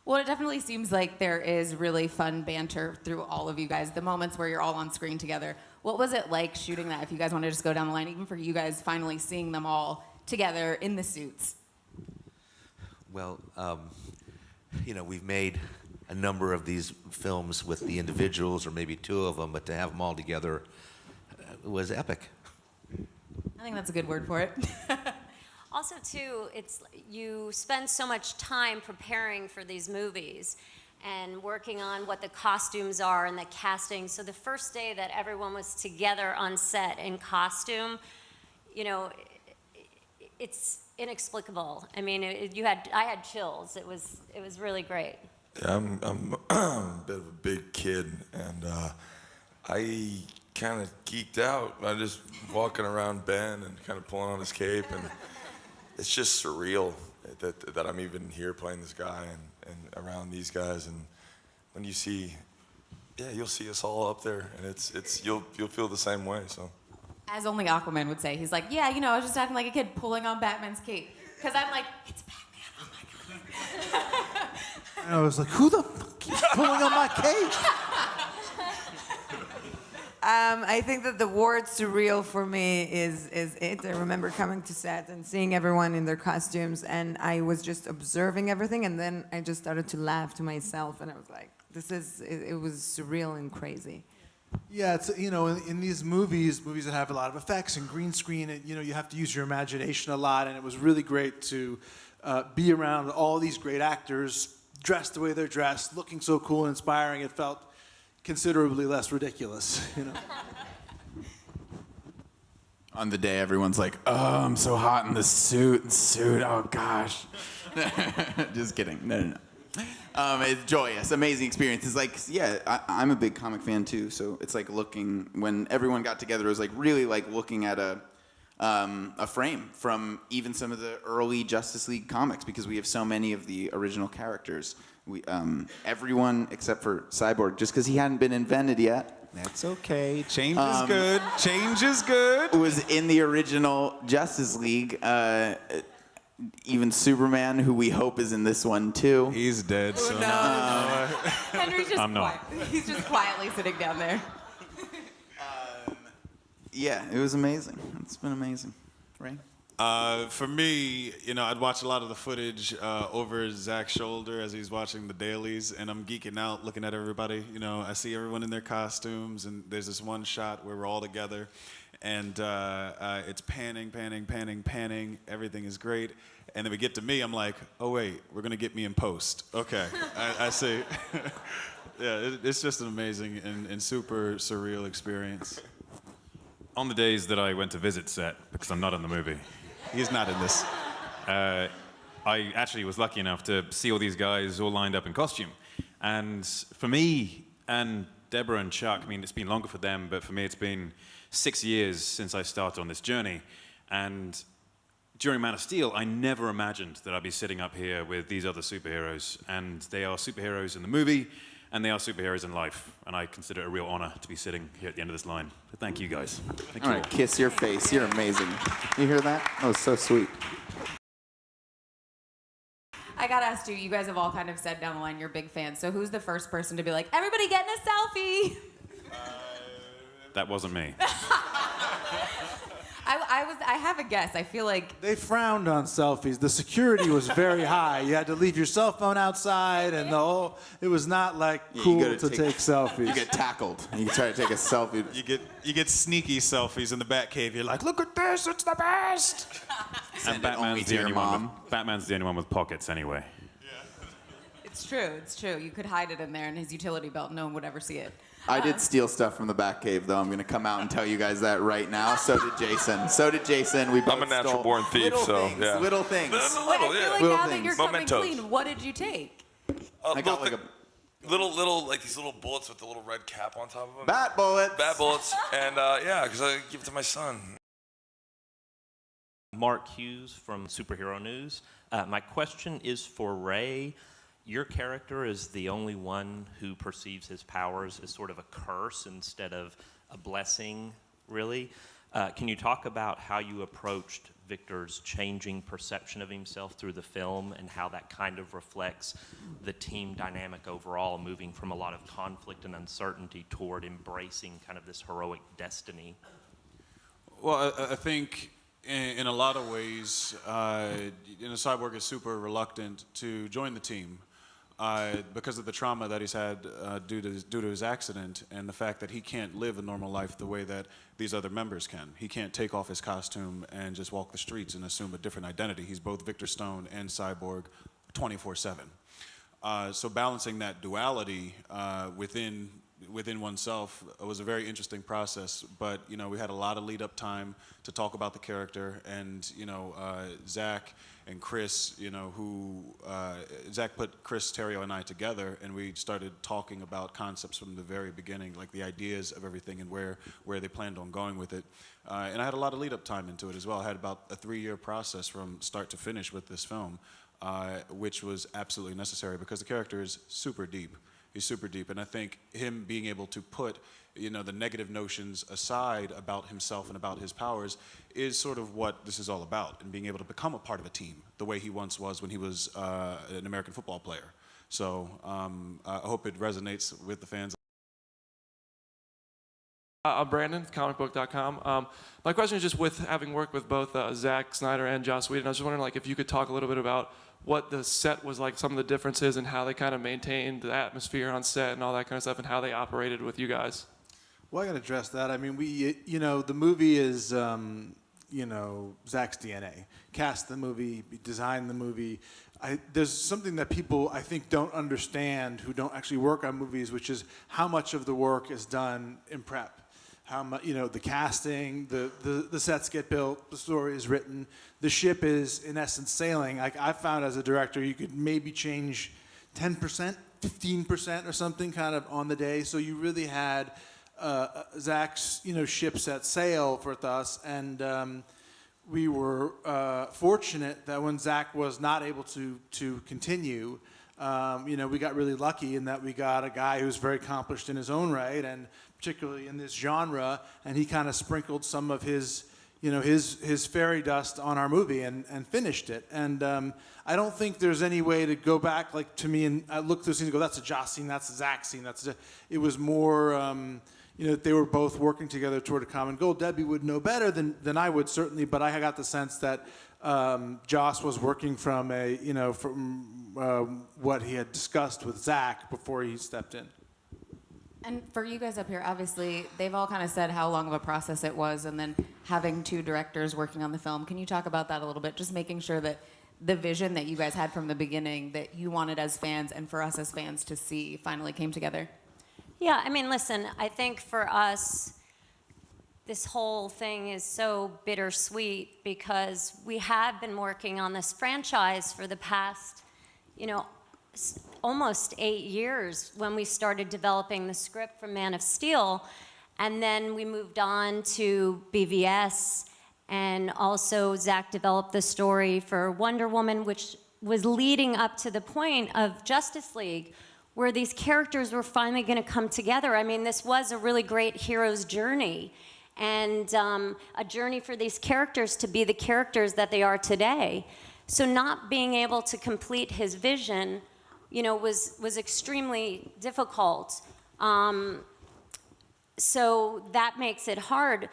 Well, it definitely seems like there is really fun banter through all of you guys, the moments where you're all on screen together. What was it like shooting that, if you guys want to just go down the line, even for you guys finally seeing them all together in the suits? Well, we've made a number of these films with the individuals, or maybe two of them, but to have them all together was epic. I think that's a good word for it. Also, too, you spend so much time preparing for these movies and working on what the costumes are and the casting. So the first day that everyone was together on set in costume, it's inexplicable. I mean, I had chills. It was really great. Yeah, I'm a bit of a big kid, and I kind of geeked out. I just walking around Ben and kind of pulling on his cape, and it's just surreal that I'm even here playing this guy and around these guys. And when you see, you'll see us all up there, and you'll feel the same way. So. As only Aquaman would say, he's like, yeah, I was just acting like a kid pulling on Batman's cape. Because I'm like, it's Batman, oh my God. And I was like, who the fuck keeps pulling on my cape? I think that the word surreal for me is it. I remember coming to set and seeing everyone in their costumes, and I was just observing everything, and then I just started to laugh to myself, and I was like, it was surreal and crazy. Yeah, it's, in these movies that have a lot of effects and green screen, you have to use your imagination a lot, and it was really great to be around all these great actors, dressed the way they're dressed, looking so cool and inspiring. It felt considerably less ridiculous, On the day, everyone's like, "Oh, I'm so hot in this suit. Oh gosh." Just kidding. No. It's joyous, amazing experience. It's like, I'm a big comic fan too. So it's like when everyone got together, it was like really like looking at a frame from even some of the early Justice League comics, because we have so many of the original characters. Everyone except for Cyborg, just because he hadn't been invented yet. That's okay. Change is good. Change is good. Was in the original Justice League. Even Superman, who we hope is in this one too. He's dead. So no. Henry's just quiet. He's just quietly sitting down there. Yeah, it was amazing. It's been amazing. Ray? For me, I'd watch a lot of the footage over Zack's shoulder as he's watching the dailies, and I'm geeking out looking at everybody. I see everyone in their costumes, and there's this one shot where we're all together, and it's panning. Everything is great. And then we get to me, I'm like, oh, wait, we're going to get me in post. Okay, I see. Yeah, it's just an amazing and super surreal experience. On the days that I went to visit set, because I'm not in the movie, He's not in this. I actually was lucky enough to see all these guys all lined up in costume. And for me, and Deborah and Chuck, it's been longer for them, but for me it's been 6 years since I started on this journey. And during Man of Steel, I never imagined that I'd be sitting up here with these other superheroes. And they are superheroes in the movie, and they are superheroes in life. And I consider it a real honor to be sitting here at the end of this line. So thank you, guys. Thank you All right, kiss your face. You're amazing. You hear that? That was so sweet. I gotta ask you guys have all kind of said down the line you're big fans. So who's the first person to be like, everybody getting a selfie? That wasn't me. I have a guess. I feel like They frowned on selfies. The security was very high. You had to leave your cell phone outside, and it was not like cool to take selfies. You get tackled. You try to take a selfie. You get sneaky selfies in the Batcave. You're like, look at this, it's the best. And Batman's the only one with pockets anyway. it's true. You could hide it in there in his utility belt. No one would ever see it. I did steal stuff from the Batcave, though. I'm going to come out and tell you guys that right now. So did Jason. We both I'm a natural-born thief, Little things. I feel like Little now that things. you're coming Mementos. clean, what did you take? I got like these little bullets with the little red cap on top of them. Bat bullets. And because I give it to my son. Mark Hughes from Superhero News. My question is for Ray. Your character is the only one who perceives his powers as sort of a curse instead of a blessing, really. Can you talk about how you approached Victor's changing perception of himself through the film and how that kind of reflects the team dynamic overall, moving from a lot of conflict and uncertainty toward embracing kind of this heroic destiny? Well, I think in a lot of ways, Cyborg is super reluctant to join the team because of the trauma that he's had due to his accident and the fact that he can't live a normal life the way that these other members can. He can't take off his costume and just walk the streets and assume a different identity. He's both Victor Stone and Cyborg 24/7. So balancing that duality within oneself was a very interesting process, but we had a lot of lead up time to talk about the character, and Zack and Chris, Zack put Chris, Terrio, and I together, and we started talking about concepts from the very beginning, like the ideas of everything and where they planned on going with it. And I had a lot of lead up time into it as well. I had about a 3-year process from start to finish with this film, which was absolutely necessary because the character is super deep. He's super deep, and I think him being able to put the negative notions aside about himself and about his powers is sort of what this is all about, and being able to become a part of a team the way he once was when he was an American football player. So I hope it resonates with the fans. I'm Brandon, comicbook.com. My question is just with having worked with both Zack Snyder and Joss Whedon, I was just wondering if you could talk a little bit about what the set was like, some of the differences, and how they kind of maintained the atmosphere on set and all that kind of stuff, and how they operated with you guys. Well, I got to address that. I mean, the movie is, Zack's DNA. Cast the movie, design the movie. There's something that people, I think, don't understand who don't actually work on movies, which is how much of the work is done in prep. How much, the casting, the sets get built, the story is written, the ship is, in essence, sailing. Like I found as a director, you could maybe change 10%, 15% or something kind of on the day. So you really had Zack's, ship set sail with us, and we were fortunate that when Zack was not able to continue, we got really lucky in that we got a guy who's very accomplished in his own right, and particularly in this genre, and he kind of sprinkled some of his fairy dust on our movie and finished it. And I don't think there's any way to go back to me and I look through scenes and go, that's a Joss scene, that's a Zack scene. It was more, they were both working together toward a common goal. Debbie would know better than I would, certainly, but I got the sense that Joss was working from what he had discussed with Zack before he stepped in. And for you guys up here, obviously, they've all kind of said how long of a process it was, and then having 2 directors working on the film. Can you talk about that a little bit? Just making sure that the vision that you guys had from the beginning, that you wanted as fans and for us as fans to see, finally came together. Yeah, I mean, listen, I think for us, this whole thing is so bittersweet because we have been working on this franchise for the past, almost 8 years when we started developing the script for Man of Steel. And then we moved on to BVS, and also Zack developed the story for Wonder Woman, which was leading up to the point of Justice League, where these characters were finally going to come together. I mean, this was a really great hero's journey, and a journey for these characters to be the characters that they are today. So not being able to complete his vision, was extremely difficult. So that makes it hard.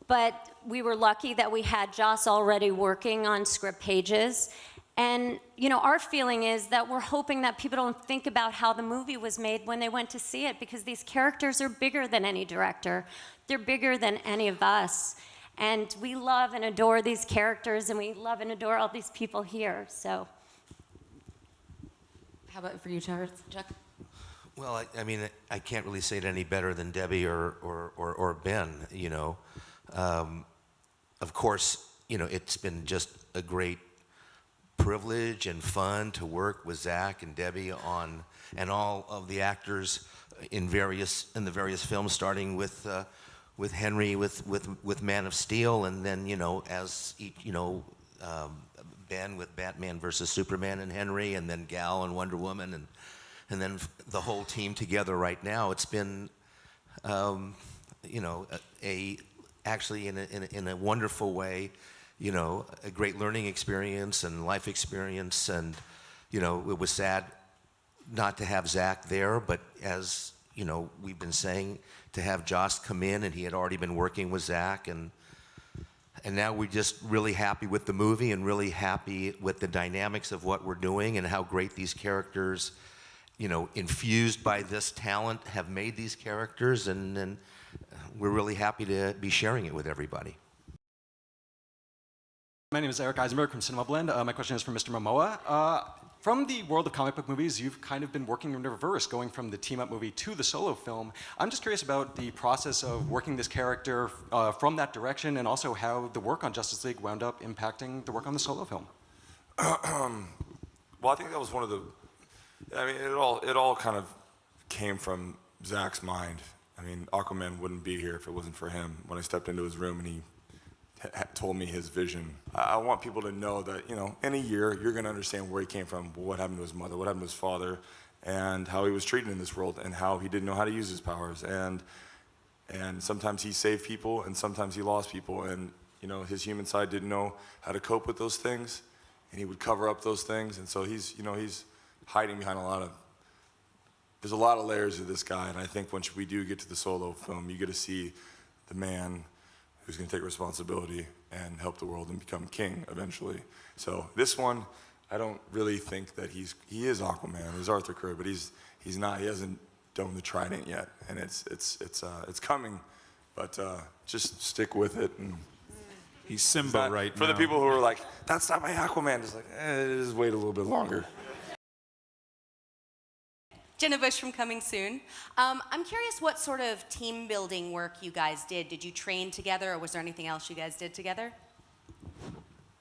But we were lucky that we had Joss already working on script pages. And, our feeling is that we're hoping that people don't think about how the movie was made when they went to see it, because these characters are bigger than any director. They're bigger than any of us. And we love and adore these characters, and we love and adore all these people here, so. How about for you, Chuck? Well, I mean, I can't really say it any better than Debbie or Ben, Of course, it's been just a great privilege and fun to work with Zack and Debbie on, and all of the actors in the various films, starting with Henry with Man of Steel, and then as Ben with Batman versus Superman and Henry, and then Gal and Wonder Woman, and then the whole team together right now. It's been actually in a wonderful way, you know, a great learning experience and life experience. And, you know, it was sad not to have Zack there, but as, you know, we've been saying, to have Joss come in, and he had already been working with Zack, and now we're just really happy with the movie and really happy with the dynamics of what we're doing and how great these characters, you know, infused by this talent, have made these characters, and we're really happy to be sharing it with everybody. My name is Eric Eisenberg from Cinema Blend. My question is for Mr. Momoa. From the world of comic book movies, you've kind of been working in reverse, going from the team-up movie to the solo film. I'm just curious about the process of working this character from that direction, and also how the work on Justice League wound up impacting the work on the solo film. Well, I think that was one of the, I mean, it all kind of came from Zack's mind. I mean, Aquaman wouldn't be here if it wasn't for him. When I stepped into his room and he told me his vision. I want people to know that, you know, in a year, you're going to understand where he came from, what happened to his mother, what happened to his father, and how he was treated in this world, and how he didn't know how to use his powers. And sometimes he saved people, and sometimes he lost people, and, you know, his human side didn't know how to cope with those things, and he would cover up those things. And so he's, you know, he's hiding behind there's a lot of layers of this guy. And I think once we do get to the solo film, you get to see the man who's going to take responsibility and help the world and become king eventually. So this one, I don't really think that he is Aquaman, he's Arthur Curry, but he's not. He hasn't done the trident yet, and it's coming. But just stick with it. And he's Simba right now. For the people who are like, that's not my Aquaman, just like, just wait a little bit longer. Jenna Bush from Coming Soon. I'm curious what sort of team building work you guys did. Did you train together, or was there anything else you guys did together?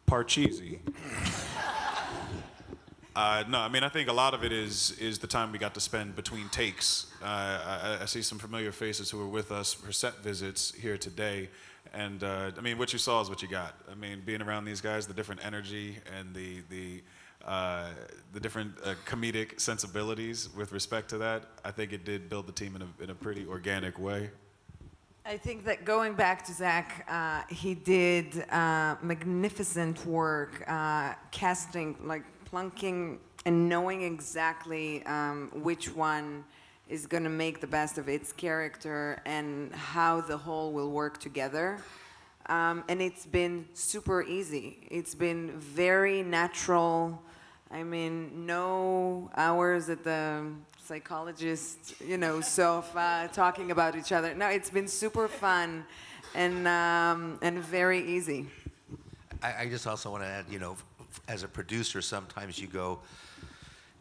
Parcheesi. No, I mean, I think a lot of it is the time we got to spend between takes. I see some familiar faces who were with us for set visits here today. And I mean, what you saw is what you got. I mean, being around these guys, the different energy and the different comedic sensibilities with respect to that, I think it did build the team in a pretty organic way. I think that going back to Zack, he did magnificent work casting, like plunking and knowing exactly which one is going to make the best of its character and how the whole will work together. And it's been super easy. It's been very natural. I mean, no hours at the psychologist, you know, sofa talking about each other. No, it's been super fun and very easy. I just also want to add, you know, as a producer, sometimes you go,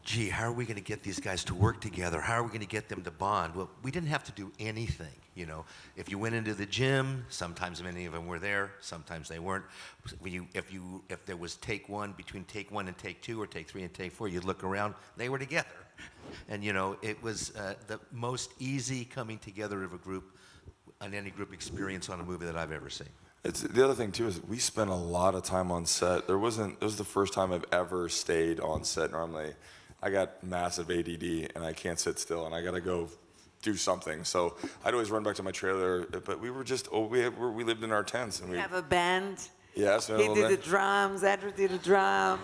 gee, how are we going to get these guys to work together? How are we going to get them to bond? Well, we didn't have to do anything, you know. If you went into the gym, sometimes many of them were there, sometimes they weren't. If there was take one, between take one and take two, or take three and take four, you'd look around, they were together. And, you know, it was the most easy coming together of a group, on any group experience on a movie that I've ever seen. The other thing too is we spent a lot of time on set. It was the first time I've ever stayed on set. Normally, I got massive ADD and I can't sit still and I gotta go do something. So I'd always run back to my trailer. But we were just we lived in our tents and we have a band. Yes, he did the drums. Ezra did the drums.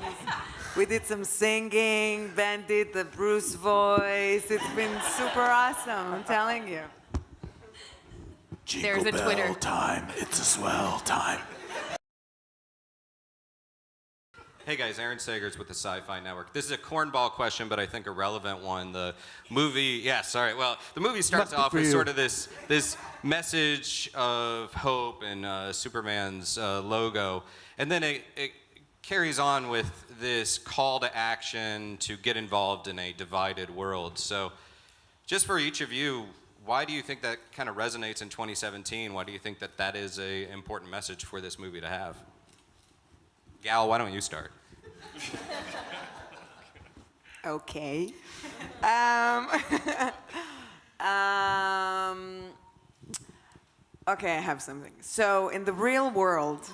We did some singing. Ben did the Bruce voice. It's been super awesome. I'm telling you. There's a Twitter time. It's a swell time. Hey guys, Aaron Sagers with the Sci-Fi Network. This is a cornball question, but I think a relevant one. The movie, the movie starts off with sort of this message of hope and Superman's logo, and then it carries on with this call to action to get involved in a divided world. So, just for each of you, why do you think that kind of resonates in 2017? Why do you think that that is an important message for this movie to have? Gal, why don't you start? Okay. Okay, I have something. So in the real world,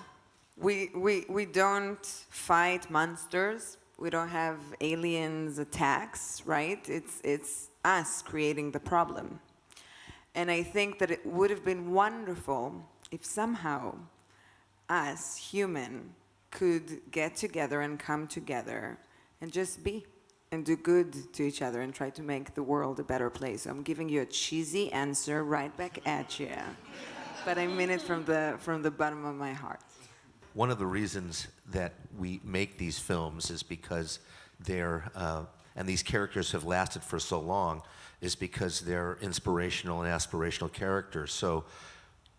we don't fight monsters. We don't have aliens attacks, right? It's us creating the problem. And I think that it would have been wonderful if somehow us, human, could get together and come together and just be and do good to each other and try to make the world a better place. I'm giving you a cheesy answer right back at you, but I mean it from the bottom of my heart. One of the reasons that we make these films is because they're, and these characters have lasted for so long, is because they're inspirational and aspirational characters. So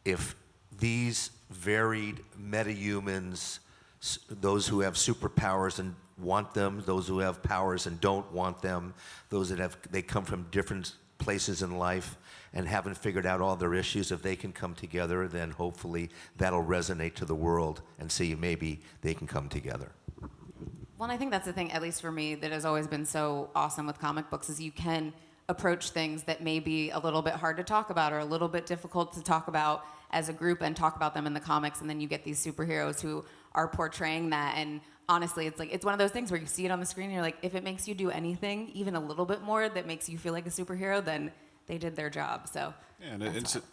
if these varied metahumans, those who have superpowers and want them, those who have powers and don't want them, those that they come from different places in life and haven't figured out all their issues, if they can come together, then hopefully that'll resonate to the world and see maybe they can come together. Well, and I think that's the thing, at least for me, that has always been so awesome with comic books, is you can approach things that may be a little bit hard to talk about or a little bit difficult to talk about as a group and talk about them in the comics, and then you get these superheroes who are portraying that. And honestly, it's one of those things where you see it on the screen and you're like, if it makes you do anything, even a little bit more that makes you feel like a superhero, then they did their job. So yeah, and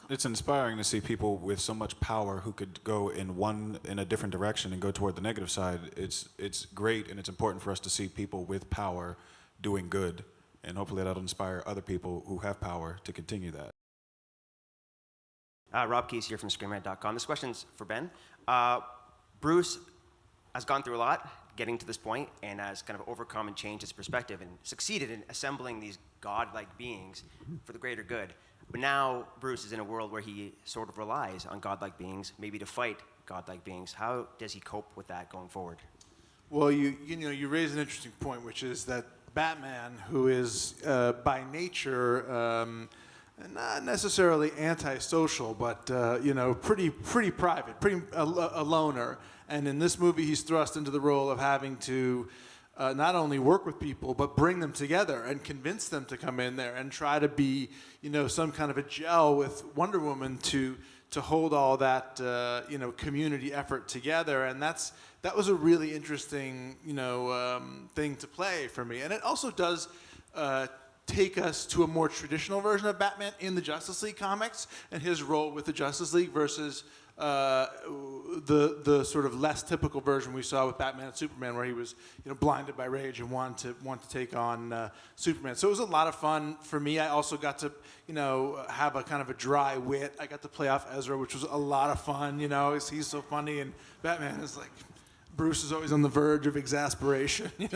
it's inspiring to see people with so much power who could go in a different direction and go toward the negative side. It's great, and it's important for us to see people with power doing good, and hopefully that'll inspire other people who have power to continue that. Rob Case here from screenplay.com. This question's for Ben. Bruce has gone through a lot getting to this point and has kind of overcome and changed his perspective and succeeded in assembling these godlike beings for the greater good. But now Bruce is in a world where he sort of relies on godlike beings, maybe to fight godlike beings. How does he cope with that going forward? Well, you raise an interesting point, which is that Batman, who is by nature not necessarily antisocial, but pretty private, a loner. And in this movie, he's thrust into the role of having to not only work with people, but bring them together and convince them to come in there and try to be, some kind of a gel with Wonder Woman to hold all that, community effort together. And that was a really interesting, thing to play for me. And it also does take us to a more traditional version of Batman in the Justice League comics and his role with the Justice League versus the sort of less typical version we saw with Batman and Superman, where he was blinded by rage and wanted to take on Superman. So it was a lot of fun for me. I also got to have a kind of a dry wit. I got to play off Ezra, which was a lot of fun. He's so funny, and Batman is like, Bruce is always on the verge of exasperation. And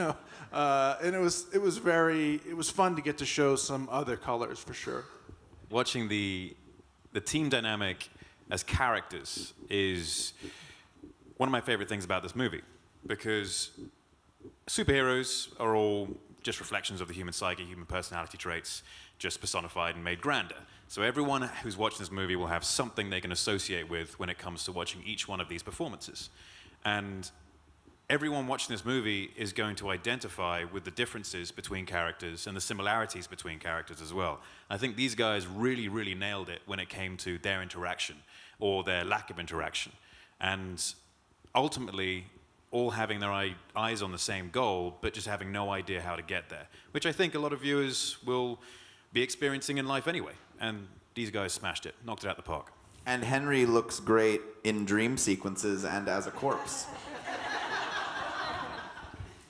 it was fun to get to show some other colors for sure. Watching the team dynamic as characters is one of my favorite things about this movie, because superheroes are all just reflections of the human psyche, human personality traits, just personified and made grander. So everyone who's watching this movie will have something they can associate with when it comes to watching each one of these performances. And everyone watching this movie is going to identify with the differences between characters and the similarities between characters as well. I think these guys really, really nailed it when it came to their interaction or their lack of interaction. And ultimately, all having their eyes on the same goal, but just having no idea how to get there, which I think a lot of viewers will be experiencing in life anyway. And these guys smashed it, knocked it out the park. And Henry looks great in dream sequences and as a corpse.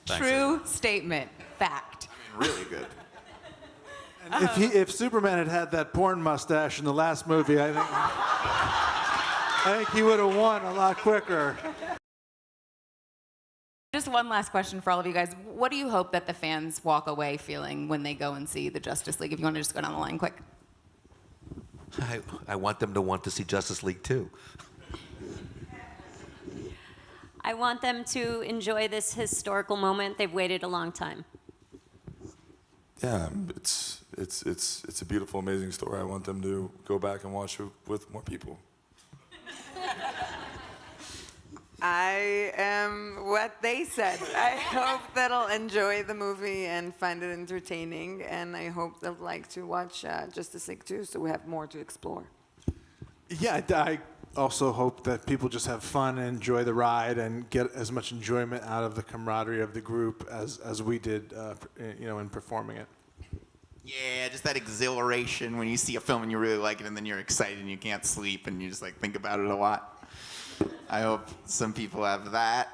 Thanks, True statement. Fact. Really good. And if Superman had that porn mustache in the last movie, I think he would have won a lot quicker. Just one last question for all of you guys. What do you hope that the fans walk away feeling when they go and see the Justice League? If you want to just go down the line quick. I want them to want to see Justice League too. I want them to enjoy this historical moment. They've waited a long time. Yeah, it's a beautiful, amazing story. I want them to go back and watch it with more people. I am what they said. I hope that I'll enjoy the movie and find it entertaining, and I hope they'll like to watch Justice League 2, so we have more to explore. Yeah, I also hope that people just have fun and enjoy the ride and get as much enjoyment out of the camaraderie of the group as we did, in performing it. Yeah, just that exhilaration when you see a film and you really like it, and then you're excited and you can't sleep and you just think about it a lot. I hope some people have that.